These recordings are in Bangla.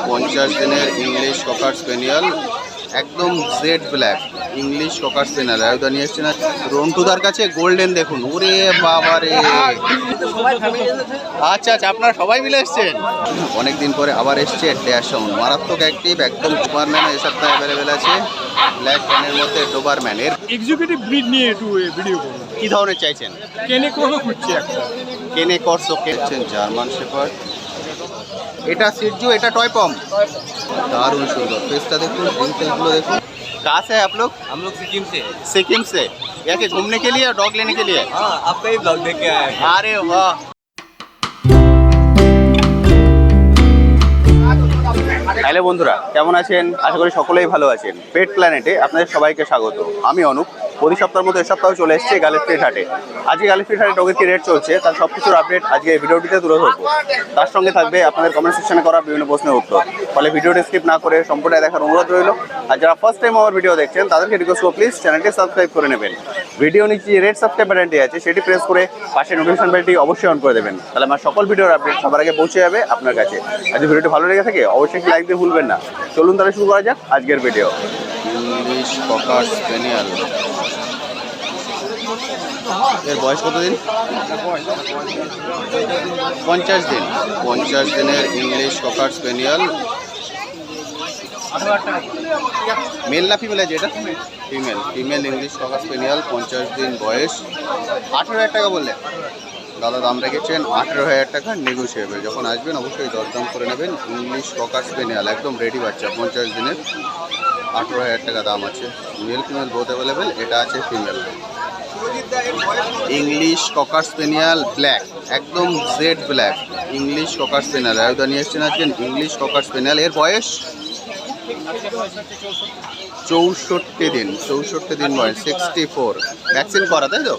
50 দিনের ইংলিশ ককার স্পেনিয়াল, একদম jet black English cocker spaniel. আয়ুদা নিয়ে এসছেন রন্টুদার কাছে। গোল্ডেন দেখুন, ওরে বাবা রে। আচ্ছা আচ্ছা, আপনারা সবাই মিলে এসছেন। অনেকদিন পরে আবার এসছে ড্যাশ সাউন্ড, মারাত্মক অ্যাক্টিভ, একদম ডোবারম্যান এই সপ্তাহে অ্যাভেলেবেল আছে। ব্ল্যাক প্যানের মধ্যে ডোবারম্যান। এর এক্সিকিউটিভ ব্রিড নিয়ে একটু ভিডিও করুন। কি ধরনের চাইছেন? কেনে করো খুঁজছি একটা। কেনে করছো কেছেন জার্মান শেফার্ড। এটা সিটজু, এটা টয় পম। दारुण सुंदर फेसटा देखो, रिंकलগুলো देखो। कहाँ से है आप लोग? हम लोग सिक्किम से। सिक्किम से। यहाँ के घूमने के लिए, डॉग लेने के लिए? हाँ, आपका ही ब्लॉग देख के आए हैं। अरे वाह। হ্যালো বন্ধুরা, কেমন আছেন? আশা করি সকলেই ভালো আছেন। পেট প্ল্যানেটে আপনাদের সবাইকে স্বাগত। আমি অনুপ। প্রতি সপ্তাহের মতো এই সপ্তাহে চলে এসেছি গার্লস স্ট্রিট হাটে। আজকে গার্লস স্ট্রিট হাটে ডগের কি রেট চলছে তার সব কিছুর আপডেট আজকে এই ভিডিওটিতে তুলে ধরবো। তার সঙ্গে থাকবে আপনাদের কমেন্ট সেকশনে করা বিভিন্ন প্রশ্নের উত্তর। ফলে ভিডিওটি স্কিপ না করে সম্পূর্ণ দেখার অনুরোধ রইল। আর যারা ফার্স্ট টাইম আমার ভিডিও দেখছেন তাদেরকে রিকোয়েস্ট করব প্লিজ চ্যানেলটি সাবস্ক্রাইব করে নেবেন। ভিডিও নিচে যে রেড সাবস্ক্রাইব বাটনটি আছে সেটি প্রেস করে পাশে নোটিফিকেশন বেলটি অবশ্যই অন করে দেবেন। তাহলে আমার সকল ভিডিওর আপডেট সবার আগে পৌঁছে যাবে আপনার কাছে। আর যদি ভিডিওটি ভালো লেগে থাকে অবশ্যই লাইক দিয়ে ভুলবেন না। চলুন তাহলে শুরু করা যাক আজকের ভিডিও। ইংলিশ ককার স্পেনিয়াল, এর বয়স কতদিন? 50 দিন। 50 দিনের ইংলিশ ককার স্পেনিয়াল। মেল না ফিমেল আছে এটা? ফিমেল। ফিমেল ইংলিশ ককার স্পেনিয়াল, 50 দিন বয়স। 18,000 টাকা বললে দাদা দাম রেখেছেন। 18,000 টাকা নেগোশিয়েবল। যখন আসবেন অবশ্যই দরদাম করে নেবেন। ইংলিশ ককার স্পেনিয়াল একদম রেডি বাচ্চা, 50 দিনের, 18,000 টাকা দাম আছে। Male female both available. এটা আছে female English cocker spaniel black, একদম jet black English cocker spaniel. আয়ুদা নিয়ে এসছেন আজকে ইংলিশ ককার স্পেনিয়াল। এর বয়স 64 দিন। 64 দিন বয়স, 64। ভ্যাকসিন করা, তাই তো?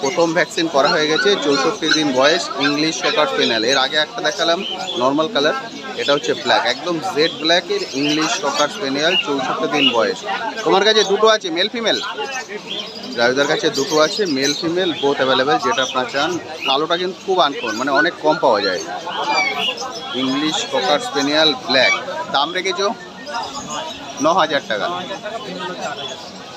প্রথম ভ্যাকসিন করা হয়ে গেছে। 64 দিন বয়স ইংলিশ ককার স্পেনিয়াল। এর আগে একটা দেখালাম নর্মাল কালার, এটা হচ্ছে ব্ল্যাক, একদম জেড ব্ল্যাকের ইংলিশ ককার স্পেনিয়াল, 64 দিন বয়স। তোমার কাছে দুটো আছে মেল ফিমেল? রায়ুদার কাছে দুটো আছে মেল ফিমেল বোথ অ্যাভেলেবেল। যেটা আপনার চান। কালোটা কিন্তু খুব আনকমন, মানে অনেক কম পাওয়া যায়। ইংলিশ ককার স্পেনিয়াল ব্ল্যাক, দাম রেখেছো 9,000 টাকা।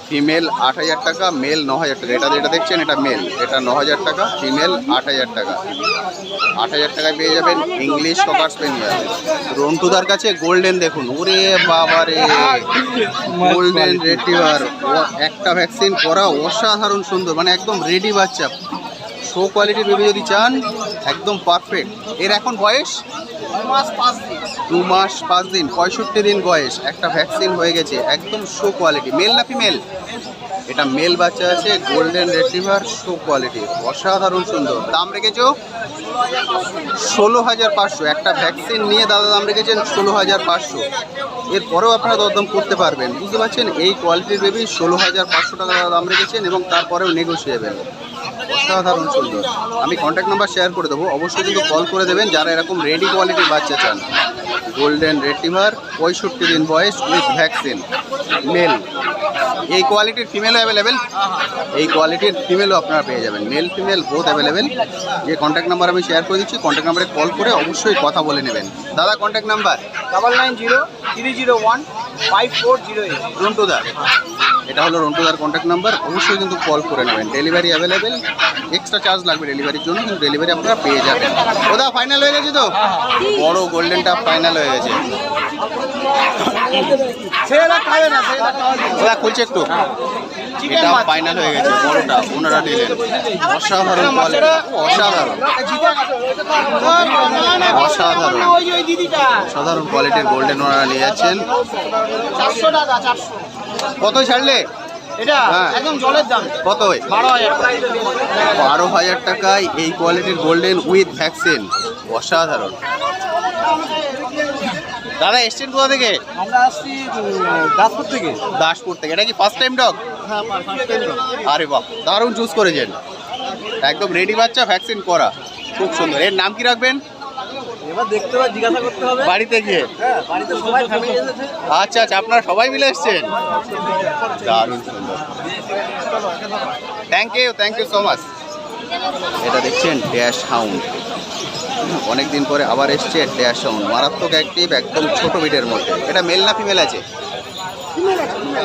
ফিমেল 8,000 টাকা, মেল 9,000 টাকা। এটা যেটা দেখছেন এটা মেল, এটা 9,000 টাকা। ফিমেল 8,000 টাকা। 8,000 টাকায় পেয়ে যাবেন ইংলিশ ককার স্পেনিয়াল। রন্টুদার কাছে গোল্ডেন দেখুন, ওরে বাবা রে, গোল্ডেন রিট্রিভার। একটা ভ্যাকসিন করা, অসাধারণ সুন্দর, মানে একদম রেডি বাচ্চা। শো কোয়ালিটির বেবি যদি চান একদম পারফেক্ট। এর এখন বয়স 2 মাস 5 দিন, 65 দিন বয়স। একটা ভ্যাকসিন হয়ে গেছে, একদম শো কোয়ালিটি। মেল না ফিমেল? এটা মেল বাচ্চা আছে, গোল্ডেন রিট্রিভার, শো কোয়ালিটি, অসাধারণ সুন্দর। দাম রেখেছো 16,500। একটা ভ্যাকসিন নিয়ে দাদা দাম রেখেছেন 16,500। এরপরেও আপনারা দরদাম করতে পারবেন, বুঝতে পারছেন? এই কোয়ালিটির বেবি 16,500 টাকা দাম রেখেছেন এবং তারপরেও নেগোশিয়েবল। অসাধারণ সুন্দর। আমি কন্ট্যাক্ট নাম্বার শেয়ার করে দেবো, অবশ্যই কিন্তু কল করে দেবেন যারা এরকম রেডি কোয়ালিটির বাচ্চা চান। গোল্ডেন রিট্রিভার, 65 দিন বয়স উইথ ভ্যাকসিন, মেল। এই কোয়ালিটির ফিমেলও অ্যাভেলেবেল। এই কোয়ালিটির ফিমেলও আপনারা পেয়ে যাবেন, মেল ফিমেল বোথ অ্যাভেলেবেল। যে কন্ট্যাক্ট নাম্বার আমি শেয়ার করে দিচ্ছি, কন্ট্যাক্ট নাম্বারে কল করে অবশ্যই কথা বলে নেবেন। দাদা কন্ট্যাক্ট নাম্বার 9903015408। রন্টুদা, এটা হলো রন্টুদার কন্ট্যাক্ট নাম্বার। অবশ্যই কিন্তু কল করে নেবেন। ডেলিভারি অ্যাভেলেবেল, এক্সট্রা চার্জ লাগবে ডেলিভারির জন্য, কিন্তু ডেলিভারি আপনারা পেয়ে যাবেন। ওদা ফাইনাল হয়ে গেছে তো? বড় গোল্ডেনটা ফাইনাল হয়ে গেছে। ওদা খুলছে একটু, এটা ফাইনাল হয়ে গেছে। বড়টা ওনারা নিলেন, অসাধারণ কোয়ালিটি, অসাধারণ অসাধারণ অসাধারণ কোয়ালিটির গোল্ডেন ওনারা নিয়ে যাচ্ছেন। 400 টাকা। 400 কত ছাড়লে এটা? একদম জলের দাম। কত? 12,000 টাকায় এই কোয়ালিটির গোল্ডেন উইথ ভ্যাকসিন, অসাধারণ। দাদা এসছেন কোথা থেকে? আমরা আসছি দাসপুর থেকে। দাসপুর থেকে। এটা কি ফার্স্ট টাইম ডগ? হ্যাঁ, ফার্স্ট টাইম। আরে বাহ, দারুণ চুজ করেছেন। একদম রেডি বাচ্চা, ভ্যাকসিন করা, খুব সুন্দর। এর নাম কি রাখবেন? এবার দেখতে হবে, জিজ্ঞাসা করতে হবে বাড়িতে গিয়ে। হ্যাঁ, বাড়িতে সবাই ফ্যামিলি এসেছে। আচ্ছা আচ্ছা, আপনারা সবাই মিলে এসছেন, দারুণ সুন্দর। Thank you so much. এটা দেখছেন ড্যাশ হাউন্ড, অনেকদিন পরে আবার এসছে ড্যাশ সাউন্ড, মারাত্মক অ্যাক্টিভ, একদম ছোট বিটের মধ্যে। এটা মেল না ফিমেল আছে?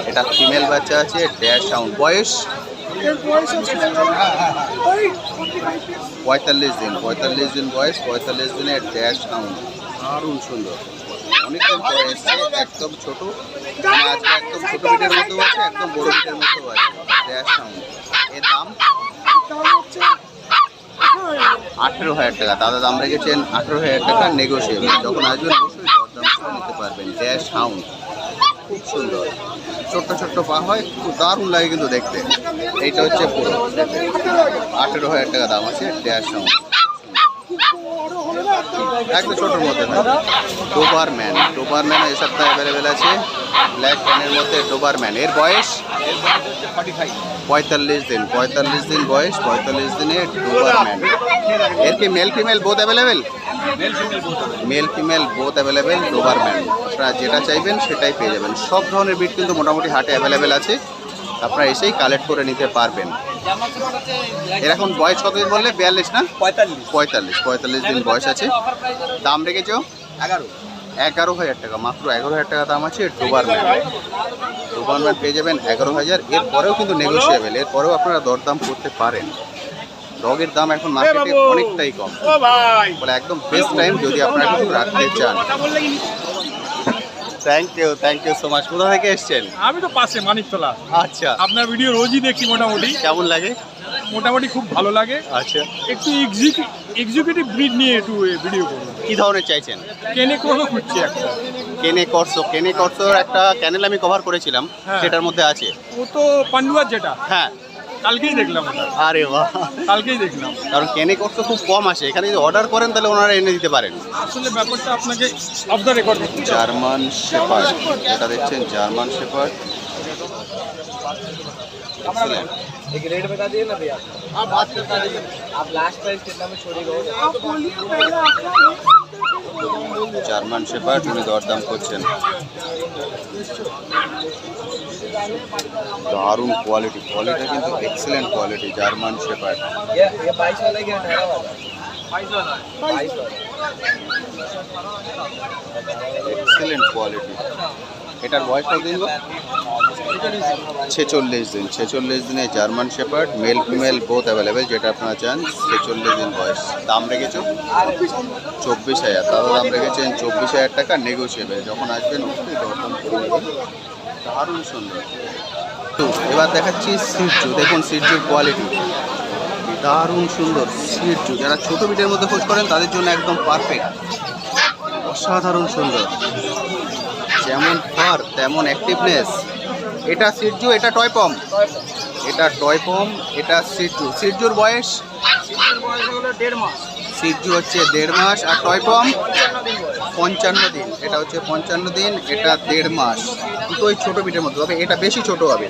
এটা ফিমেল বাচ্চা আছে, ড্যাশ সাউন্ড। বয়স 45 দিন, 45 দিন বয়স, 45 দিনের ড্যাশ সাউন্ড, দারুণ সুন্দর। অনেকদিন পরে এসছে, একদম ছোট, মানে আজকে একদম ছোট বিটের মধ্যেও আছে, একদম বড় বিটের মধ্যেও আছে, ড্যাশ সাউন্ড। এর দাম 18,000 টাকা। দাদা দাম রেখেছেন 18,000 টাকা, নেগোসিয়েবল। যখন আসবেন অবশ্যই দরদাম করে নিতে পারবেন। ড্যাশ সাউন্ড খুব সুন্দর, ছোট্ট ছোট্ট পা হয়, খুব দারুণ লাগে কিন্তু দেখতে। এইটা হচ্ছে পুরো 18,000 টাকা দাম আছে, ড্যাশ সাউন্ড, একদম ছোটোর মধ্যে থাকে। ডোবারম্যান, ডোবারম্যান এই সপ্তাহে অ্যাভেলেবেল আছে, ব্ল্যাক প্যানের মধ্যে ডোবারম্যান। এর বয়স 45 দিন, 45 দিন বয়স, 45 দিনে ডোবারম্যান। এর কি mail female both available? Male female both available Dobermann. আপনারা যেটা চাইবেন সেটাই পেয়ে যাবেন। সব ধরনের বিট কিন্তু মোটামুটি হাটে অ্যাভেলেবেল আছে, আপনারা এসেই কালেক্ট করে নিতে পারবেন। এর এখন বয়স কতদিন বললে? 42 না? 45 দিন বয়স আছে। দাম রেখেছ 11,000 টাকা, মাত্র 11,000 টাকা দাম আছে ডোবারম্যান। ডোবারম্যান পেয়ে যাবেন 11,000। এরপরেও কিন্তু নেগোসিয়েবল, এরপরেও আপনারা দরদাম করতে পারেন। ডগের দাম এখন মার্কেটে অনেকটাই কম, বলে একদম বেস্ট টাইম যদি আপনারা কিছু রাখতে চান। Thank you so much. কোথা থেকে এসছেন? আমি তো পাশে মানিকতলা। আচ্ছা, আপনার ভিডিও রোজই দেখি মোটামুটি। কেমন লাগে? মোটামুটি খুব ভালো লাগে। আচ্ছা, একটু এক্সিকিউটিভ ব্রিড নিয়ে একটু ভিডিও করুন। কি ধরনের চাইছেন? কেনে কোনো খুঁজছি একটা। কেনে কর্সোর একটা ক্যানেল আমি কভার করেছিলাম, হ্যাঁ। সেটার মধ্যে আছে। ও তো পান্ডুয়ার যেটা, হ্যাঁ, কালকেই দেখলাম ওটা, আরে বাহ, কালকেই দেখলাম। কারণ কেনে কর্সো খুব কম আসে এখানে, যদি অর্ডার করেন তাহলে ওনারা এনে দিতে পারেন। আসলে ব্যাপারটা আপনাকে অফ দ্য রেকর্ড করতে হবে। জার্মান শেপার্ড, এটা দেখছেন জার্মান শেপার্ড। एक रेट बता दिए ना भैया, आप बात करता रहिए। आप लास्ट प्राइस कितना में छोड़ेगा? জার্মান শেপার্ড উনি দরদাম করছেন। দারুণ কোয়ালিটি, কোয়ালিটি কিন্তু এক্সেলেন্ট কোয়ালিটি জার্মান শেপার্ড। ये 22 वाला क्या 18 वाला? 22 वाला। Excellent quality. এটার বয়স কত দিন? 46 দিন, 46 দিনে German shepherd, mail female both available, যেটা আপনারা চান। 46 দিন বয়স। দাম রেখেছো 24,000। দাদা দাম রেখেছেন 24,000 টাকা, নেগোসিয়েবল। যখন আসবেন অবশ্যই দরদাম করে নেবেন। দারুণ সুন্দর। তো এবার দেখাচ্ছি সিটজু। দেখুন সিটজুর কোয়ালিটি, দারুণ সুন্দর সিটজু। যারা ছোটো বিটের মধ্যে খোঁজ করেন তাদের জন্য একদম পারফেক্ট, অসাধারণ সুন্দর। যেমন ফার তেমন অ্যাক্টিভনেস। এটা সিটজু, এটা টয় পম, এটা টয় পম, এটা সিটজু। সিটজুর বয়স 1.5 মাস। সিটজু হচ্ছে 1.5 মাস, আর টয় পম 55 দিন। এটা হচ্ছে 55 দিন, এটা 1.5 মাস। দুটোই ছোটো বিটের মধ্যে, তবে এটা বেশি ছোট হবে।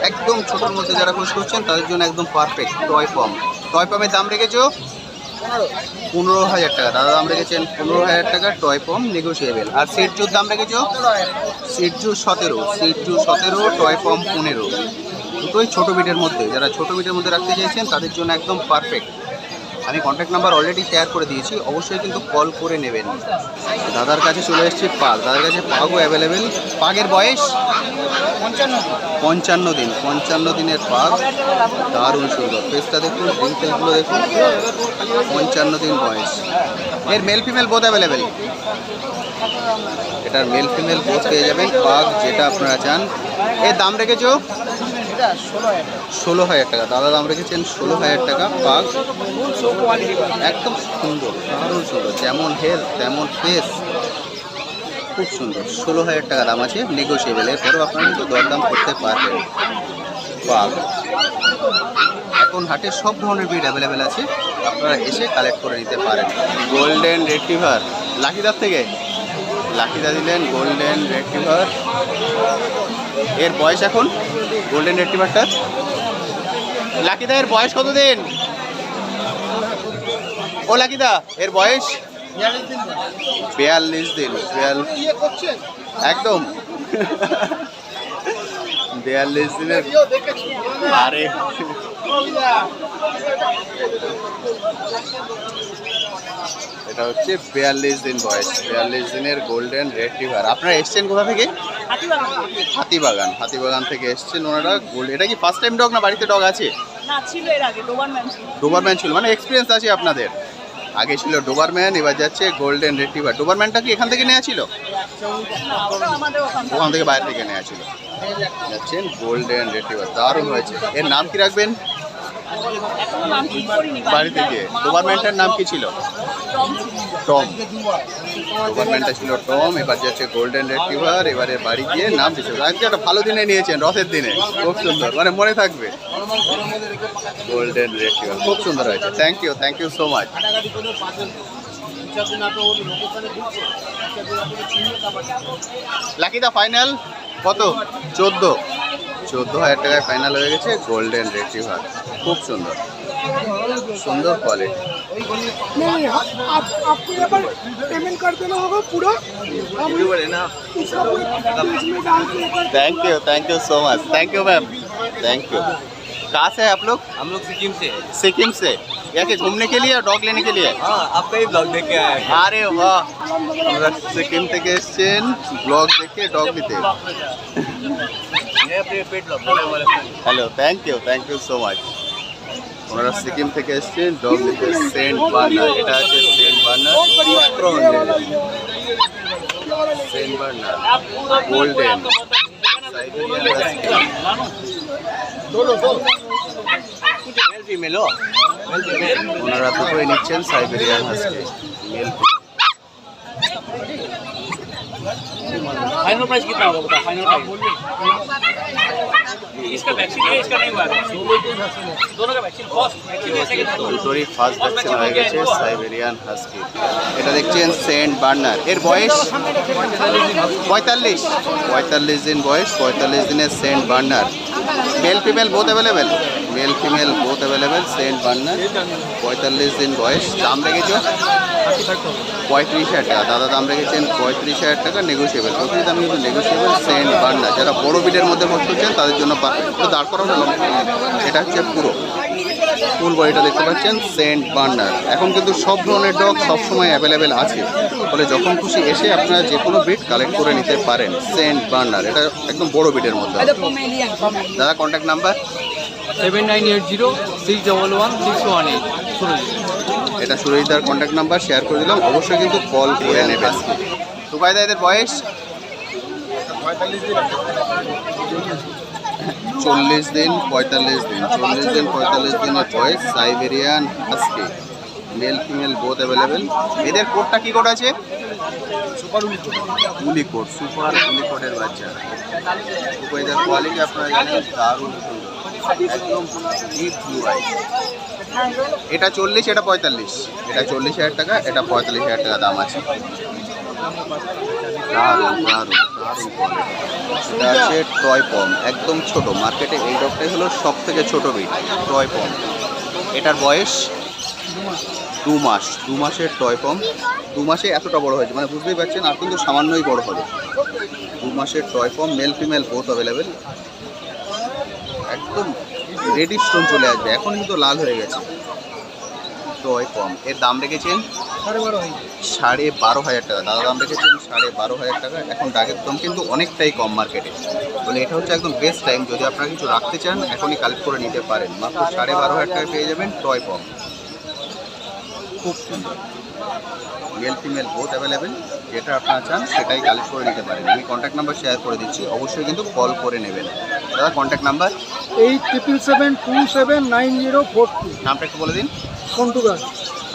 একদম ছোটোর মধ্যে যারা খোঁজ করছেন তাদের জন্য একদম পারফেক্ট টয় পম। টয় পমের দাম রেখেছো 15,000 টাকা। দাদা দাম রেখেছেন 15,000 টাকা, টয় পম নেগোসিয়েবল। আর সিটজুর দাম রেখেছো সিটজু 17, সিটজু 17, টয় পম 15। দুটোই ছোটো বিটের মধ্যে, যারা ছোটো বিটের মধ্যে রাখতে চাইছেন তাদের জন্য একদম পারফেক্ট। আমি কন্ট্যাক্ট নাম্বার অলরেডি শেয়ার করে দিয়েছি, অবশ্যই কিন্তু কল করে নেবেন। দাদার কাছে চলে এসেছি পাগ, দাদার কাছে পাগও অ্যাভেলেবেল। পাগের বয়স 55 দিন, 55 দিনের পাগ, দারুণ সুন্দর। ফেসটা দেখুন, ডিটেলসগুলো দেখুন, 55 দিন বয়স। এর মেল ফিমেল বোথ অ্যাভেলেবেল, এটার মেল ফিমেল বোথ পেয়ে যাবেন। পাগ যেটা আপনারা চান। এর দাম রেখেছো 16,000 টাকা। দাদা দাম রেখেছেন 16,000 টাকা। পাগ একদম সুন্দর, দারুণ সুন্দর, যেমন হেলথ তেমন ফেস, খুব সুন্দর। 16,000 টাকা দাম আছে, নেগোসিয়েবল। এরপরেও আপনারা কিন্তু দরদাম করতে পারবেন। পাগ এখন হাটে সব ধরনের ব্রিড অ্যাভেলেবেল আছে, আপনারা এসে কালেক্ট করে নিতে পারেন। গোল্ডেন রেট্রিভার লাকিদার থেকে, লাকিদা দিলেন গোল্ডেন রেট্রিভার। এর বয়স এখন গোল্ডেন রেট্রিভারটার, লাকিদা এর বয়স কত দিন? ও লাকিদা এর বয়স 42 দিন। একদম 42 দিনের। আরে এটা হচ্ছে 42 দিন বয়স, 42 দিনের গোল্ডেন রেট্রিভার। আপনারা এসছেন কোথা থেকে? হাতিবাগান। হাতিবাগান থেকে এসছেন ওনারা। গোল্ড, এটা কি ফার্স্ট টাইম ডগ না বাড়িতে ডগ আছে? না, ছিল এর আগে ডোবারম্যান ছিল। ডোবারম্যান ছিল, মানে এক্সপিরিয়েন্স আছে আপনাদের। আগে ছিল ডোবারম্যান, এবার যাচ্ছে গোল্ডেন রেট্রিভার। ডোবারম্যানটা কি এখান থেকে নেওয়া ছিল? না, ওটা আমাদের ওখান থেকে বাইরে থেকে নেওয়া ছিল। যাচ্ছেন গোল্ডেন রেট্রিভার, দারুণ হয়েছে। এর নাম কি রাখবেন? এখনো নাম ঠিক করিনি। বাড়ি থেকে। ডোবারম্যানটার নাম কি ছিল? টম। ডোবারম্যানটা ছিল টম, এবার যাচ্ছে গোল্ডেন রেট্রিভার। এবারে বাড়ি গিয়ে নাম দিচ্ছে। আজকে একটা ভালো দিনে নিয়েছেন, রথের দিনে, খুব সুন্দর, মানে মনে থাকবে। গোল্ডেন রেট্রিভার খুব সুন্দর হয়েছে। Thank you so much. লাকিদা ফাইনাল কত? 14,000 টাকায় ফাইনাল হয়ে গেছে গোল্ডেন রেট্রিভার। খুব সুন্দর, সুন্দর কোয়ালিটি। नहीं आपको यहाँ पर पेमेंट कर देना होगा पूरा इसका पूरा इसमें डाल के thank you so much. Thank you ma'am, thank you. कहाँ से है आप लोग? हम लोग सिक्किम से हैं। सिक्किम से। यहाँ के घूमने के लिए और डॉग लेने के लिए? हाँ, आपका ही ब्लॉग देख के आया है। अरे वाह, আমরা সিকিম থেকে এসেছেন ব্লগ দেখে ডগ নিতে। ये अपने pet blog hello, thank you so much. ওনারা সিকিম থেকে এসেছেন ডগ নিতে। সেন্ট বার্নার, এটা আছে Saint Bernard Saint Bernard golden male female हो। ওনারা দুটোই নিচ্ছেন Siberian husky male. Final price कितना होगा बता? फाइनल प्राइस इसका वैक्सीन है, इसका नहीं हुआ है। दोनों का वैक्सीन फर्स्ट वैक्सीन ऐसे के দুটোরই ফার্স্ট ভ্যাকসিন হয়ে গেছে সাইবেরিয়ান হাস্কি। এটা দেখছেন সেন্ট বার্নার। এর বয়স 45 দিন বয়স। 45 দিনের Saint Bernard. Male female both available, Saint Bernard. 45 দিন বয়স। দাম রেখেছো 35,000 টাকা। দাদা দাম রেখেছেন 35,000 টাকা, নেগোসিয়েবল। প্রতিটি দাম কিন্তু নেগোসিয়েবল। সেন্ট বার্নার যারা বড় বিটের মধ্যে খরচ করছেন তাদের জন্য দাঁড় করা হলো। এটা হচ্ছে পুরো ফুল বডিটা দেখতে পাচ্ছেন সেন্ট বার্নার। এখন কিন্তু সব ধরনের ডগ সবসময় অ্যাভেলেবেল আছে, ফলে যখন খুশি এসে আপনারা যে কোনো বিট কালেক্ট করে নিতে পারেন। সেন্ট বার্নার এটা একদম বড় বিটের মধ্যে। দাদা কন্ট্যাক্ট নাম্বার? 7980611618 এটা সুরজিদার কন্ট্যাক্ট নাম্বার শেয়ার করে দিলাম, অবশ্যই কিন্তু কল করে নেবেন। সুবাইদা এদের বয়স 40 দিন 45 দিন 45 দিনের বয়স। Siberian husky mail female both available. এদের কোডটা কি কোড আছে? সুপার উলি কোডের বাচ্চা। সুবাইদার কোয়ালিটি আপনারা জানেন, দারুণ সুন্দর, একদম ডিপ ব্লু আই। এটা 40, এটা 45। এটা 40,000 টাকা, এটা 45,000 টাকা দাম আছে। দারুণ এটা আছে টয় পম, একদম ছোট। মার্কেটে এই ডগটাই হলো সব থেকে ছোট বিট, টয় পম। এটার বয়স 2 মাস। 2 মাসের টয় পম। 2 মাসে এতটা বড় হয়েছে, মানে বুঝতেই পারছেন, আর কিন্তু সামান্যই বড় হবে। 2 মাসের টয় পম, মেল ফিমেল বোথ অ্যাভেলেবেল। একদম রেডি স্টোন চলে আসবে, এখন কিন্তু লাল হয়ে গেছে। টয় পম এর দাম রেখেছেন 12,500 টাকা। দাদা দাম রেখেছেন 12,500 টাকা। এখন ডাকের দাম কিন্তু অনেকটাই কম মার্কেটে, বলে এটা হচ্ছে একদম বেস্ট টাইম। যদি আপনারা কিছু রাখতে চান এখনই কালেক্ট করে নিতে পারেন। মাত্র 12,500 টাকায় পেয়ে যাবেন টয় পম। খুব সুন্দর, মেল ফিমেল বোথ অ্যাভেলেবেল। যেটা আপনারা চান সেটাই কালেক্ট করে নিতে পারেন। আমি কন্ট্যাক্ট নাম্বার শেয়ার করে দিচ্ছি, অবশ্যই কিন্তু কল করে নেবেন। দাদা কন্ট্যাক্ট নাম্বার? 8777279042। নামটা একটু বলে দিন। সন্টুদার।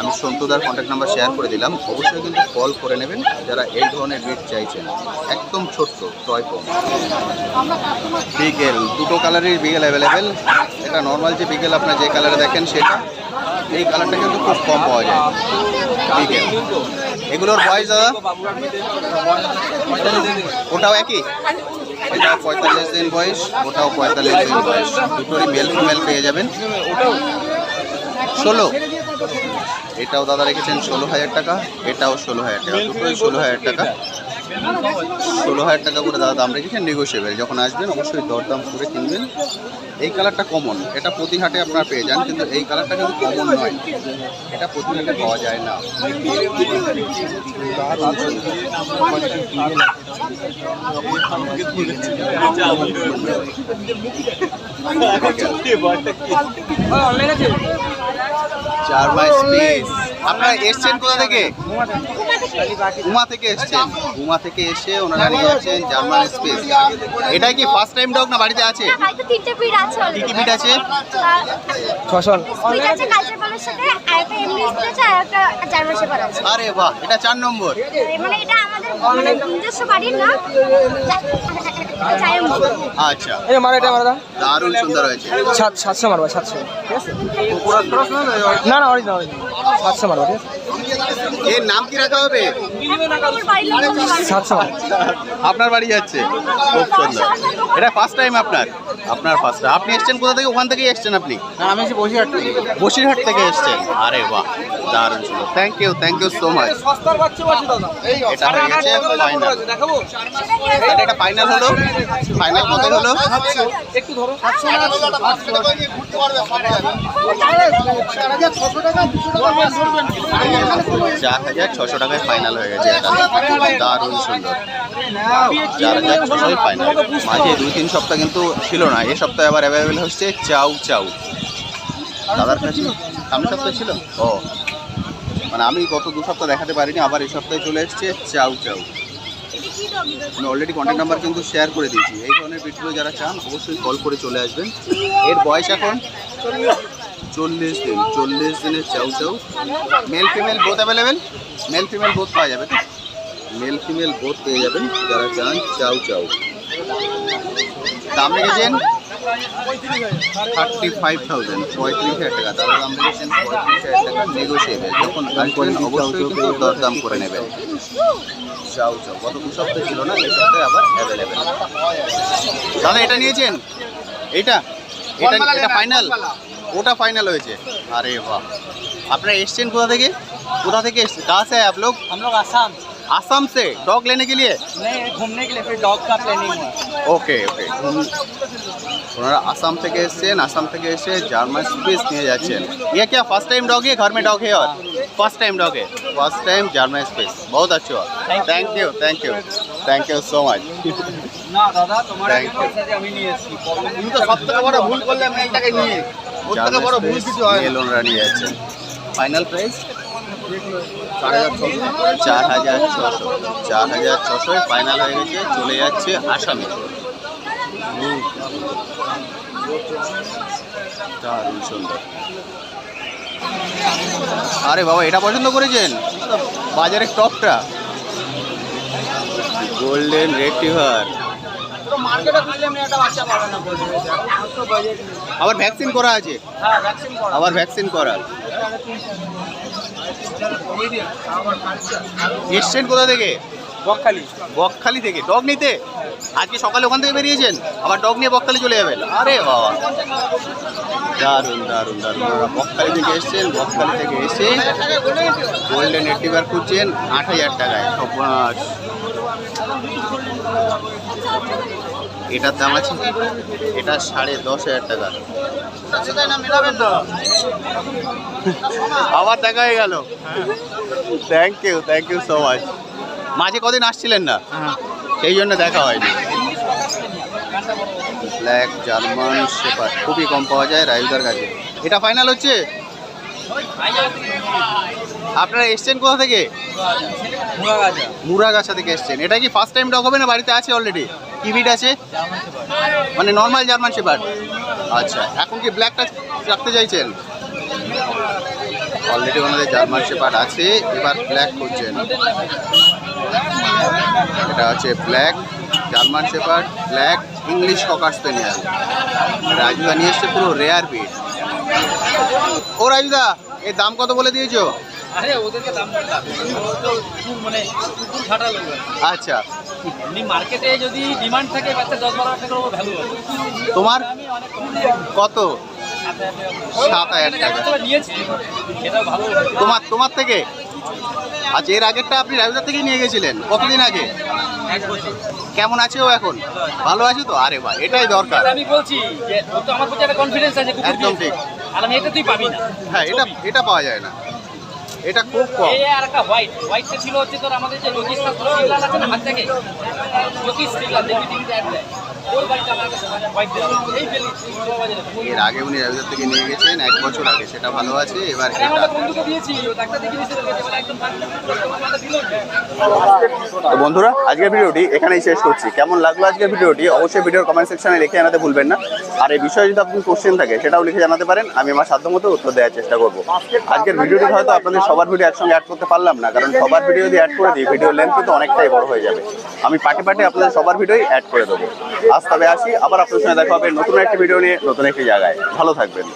আমি সন্তুদার কন্ট্যাক্ট নাম্বার শেয়ার করে দিলাম, অবশ্যই কিন্তু কল করে নেবেন যারা এই ধরনের বিট চাইছেন। একদম ছোট্ট টয় পম। বিগেল, দুটো কালারের বিগেল অ্যাভেলেবেল। এটা নর্মাল যে বিগেল আপনার যে কালারে দেখেন সেটা, এই কালারটা কিন্তু খুব কম পাওয়া যায় বিগেল। এগুলোর বয়স দাদা? ওটাও একই, এটা 45 দিন বয়স, ওটাও 45 দিন বয়স। দুটোরই মেল ফিমেল পেয়ে যাবেন। 16, এটাও দাদা রেখেছেন 16,000 টাকা, এটাও 16,000 টাকা। দুটোই 16,000 টাকা। 16,000 টাকা করে দাদা দাম রেখেছেন, নেগোসিয়েবল। যখন আসবেন অবশ্যই দরদাম করে কিনবেন। এই কালারটা কমন, এটা প্রতি হাটে আপনারা পেয়ে যান, কিন্তু এই কালারটা কিন্তু কমন নয়, এটা প্রতি হাটে পাওয়া যায় না। German space. আপনারা এসছেন কোথা থেকে? গুমা থেকে এসছেন। গুমা থেকে এসে ওনারা নিয়ে যাচ্ছেন জার্মান স্পেস। এটা কি ফার্স্ট টাইম ডগ না বাড়িতে আছে? বাড়িতে 3টে ব্রিড আছে কি কি ব্রিড আছে? 600 স্পিচ আছে কালচার বলের সাথে, আর একটা এমনি স্পিচ আছে, আর একটা জার্মান শেপার্ড আছে। আরে বাহ, এটা 4 নম্বর। মানে এটা আমাদের মানে নিজস্ব বাড়ির না, চায়ের মতো। আচ্ছা, এই মারা এটা মারা দারুণ সুন্দর হয়েছে। 700 মারবা 700 ঠিক আছে না না অরিজিনাল 700 মারবা ঠিক আছে এর নাম কি রাখা হবে? আমার বাড়ির লোক 700 মারবা আপনার বাড়ি যাচ্ছে, খুব সুন্দর। এটা ফার্স্ট টাইম আপনার? আপনার ফার্স্ট। আপনি এসছেন কোথা থেকে? ওখান থেকেই এসছেন আপনি? আমি এসে বসিরহাট থেকে বসিরহাট থেকে এসছেন। আরে বাহ, দারুণ সুন্দর। Thank you so much. সস্তার বাচ্চা বাচ্চা দাদা এই এটা হয়ে গেছে ফাইনাল। দেখাবো এটা ফাইনাল হলো। ফাইনাল কত হলো? একটু ধরো 4,600 টাকায় ফাইনাল হয়ে গেছে। এটা দারুণ সুন্দর। 4,600 ফাইনাল। মাঝে 2-3 সপ্তাহ কিন্তু ছিল না, এ সপ্তাহে আবার অ্যাভেলেবেল হচ্ছে চাউ চাউ। দাদার কাছে সামনের সপ্তাহে ছিল। ও মানে আমি গত 2 সপ্তাহ দেখাতে পারিনি, আবার এই সপ্তাহে চলে এসছে চাউ চাউ। আমি অলরেডি কন্ট্যাক্ট নাম্বার কিন্তু শেয়ার করে দিয়েছি। এই ধরনের ভিডিও যারা চান অবশ্যই কল করে চলে আসবেন। এর বয়স এখন 40 দিন। 40 দিনের chow chow. Male female both available? Male female both পাওয়া যাবে তো? মেল ফিমেল বোথ পেয়ে যাবেন যারা চান চাউ চাউ। দাম রেখেছেন 35,000, 35,000 টাকা। তারা দাম রেখেছেন 35,000 টাকা, নেগোসিয়েবল। যখন আসবেন অবশ্যই কিন্তু দরদাম করে নেবেন। চাউ চাউ গত 2 সপ্তাহে ছিল না, এই সপ্তাহে আবার অ্যাভেলেবেল। দাদা এটা নিয়েছেন? এটা এটা এটা ফাইনাল? ওটা ফাইনাল হয়েছে। अरे वाह, আপনারা এসছেন কোথা থেকে? কোথা থেকে এসছেন? कहाँ से है आप लोग? हम लोग आसाम आसाम से डॉग लेने के लिए? नहीं घूमने के लिए, फिर डॉग का प्लानिंग हुआ। ওকে ওকে। ওনারা আসাম থেকে এসছেন, আসাম থেকে এসে জার্মান স্পেস নিয়ে যাচ্ছেন। ये क्या फर्स्ट टाइम डॉग है? घर में डॉग है? और फर्स्ट टाइम डॉग है, फर्स्ट टाइम জার্মান স্পেস। बहुत अच्छा हुआ। Thank you so much. না দাদা তোমার Thank you. আমি নিয়ে এসেছি প্রবলেম তুমি তো সবথেকে বড় ভুল করলে আমি এই টাকায় নিয়ে ওর থেকে বড় ভুল কিছু হয় মেল ওনারা নিয়ে যাচ্ছেন। ফাইনাল প্রাইস 4,600 ফাইনাল হয়ে গেছে। চলে যাচ্ছে আসামে। দারুণ সুন্দর। আরে বাবা, এটা পছন্দ করেছেন? বাজারের টপটা গোল্ডেন রেট্রিভার। মার্কেটে খুঁজলে আমি একটা বাচ্চা পাবে না বলতে। আবার ভ্যাকসিন করা আছে? হ্যাঁ ভ্যাকসিন করা। আবার ভ্যাকসিন করা। এসছেন কোথা থেকে? বকখালি। বকখালি থেকে ডগ নিতে? আজকে সকালে ওখান থেকে বেরিয়েছেন, আবার ডগ নিয়ে বকখালি চলে যাবেন? আরে বাবা, দারুণ দারুণ দারুণ। ওরা বকখালি থেকে এসছেন, বকখালি থেকে এসে গোল্ডেন রেট্রিভার খুঁজছেন 8,000 টাকায়। সর্বনাশ। এটার দাম আছে, এটা 10,500 টাকা। আবার দেখা হয়ে গেল। Thank you so much. মাঝে কদিন আসছিলেন না, সেই জন্য দেখা হয়নি। ব্ল্যাক জার্মান শেপার্ড খুবই কম পাওয়া যায় রায়ুদার কাছে। এটা ফাইনাল হচ্ছে। আপনারা এসছেন কোথা থেকে? মুরাগাছা থেকে এসছেন। এটা কি ফার্স্ট টাইম ডগ হবে না বাড়িতে আছে অলরেডি? কি ব্রিড আছে? মানে নর্মাল জার্মান শেপার্ড। আচ্ছা, এখন কি ব্ল্যাকটা রাখতে চাইছেন? অলরেডি ওনাদের জার্মান শেপার্ড আছে, এবার ব্ল্যাক খুঁজছেন। এটা হচ্ছে black German shepherd, black English cocker spaniel. রাজুদা নিয়ে এসছে পুরো রেয়ার ব্রিড। ও রাজুদা, এর দাম কত বলে দিয়েছো? আরে ওদেরকে দাম মানে কুকুর ফাটা লাগবে। আচ্ছা, এমনি মার্কেটে যদি ডিমান্ড থাকে বাচ্চা 10-12 টাকা করে ভ্যালু হবে। তোমার আমি অনেক কত? 7,000 টাকা। নিয়েছি, সেটা ভালো। তোমার থেকে আচ্ছা, এর আগেরটা আপনি রায়বাজার থেকেই নিয়ে গেছিলেন কতদিন আগে? কেমন আছে ও এখন? ভালো আছে তো? আরে ভাই, এটাই দরকার। আমি বলছি যে ওর তো আমার প্রতি একটা কনফিডেন্স আছে কুকুর একদম দিয়েছে। ঠিক। আর আমি এটা তুই পাবি না। হ্যাঁ, এটা পাওয়া যায় না, এটা খুব কম। এই আর একটা হোয়াইটটা ছিল হচ্ছে তোর আমাদের যে জ্যোতিষ শাস্ত্র সিগনাল আছে না হাত থেকে জ্যোতিষ সিগনাল দেখবি টিভিতে অ্যাড দেয় ওই বাড়িটা আমার কাছে হোয়াইট দেওয়া এই বেলি এর আগে উনি রায়বাজার থেকে নিয়ে গেছেন 1 বছর আগে, সেটা ভালো আছে। এবার আমি এটা আমার বন্ধুকে দিয়েছি ও ডাক্তার দেখিয়ে দিয়েছে বলে একদম আমাদের দিল তো বন্ধুরা, আজকের ভিডিওটি এখানেই শেষ করছি। কেমন লাগলো আজকের ভিডিওটি অবশ্যই ভিডিওর কমেন্ট সেকশনে লিখে জানাতে ভুলবেন না। আর এই বিষয়ে যদি আপনার কোশ্চেন থাকে সেটাও লিখে জানাতে পারেন, আমি আমার সাধ্যমতো উত্তর দেওয়ার চেষ্টা করব। আজকের ভিডিওটি হয়তো আপনাদের সবার ভিডিও একসঙ্গে অ্যাড করতে পারলাম না, কারণ সবার ভিডিও যদি অ্যাড করে দিই ভিডিওর লেন্থ কিন্তু অনেকটাই বড় হয়ে যাবে। আমি পার্টে পার্টে আপনাদের সবার ভিডিওই অ্যাড করে দেবো। আজ তবে আসি, আবার আপনাদের সঙ্গে দেখা হবে নতুন একটি ভিডিও নিয়ে নতুন একটি জায়গায়। ভালো থাকবেন।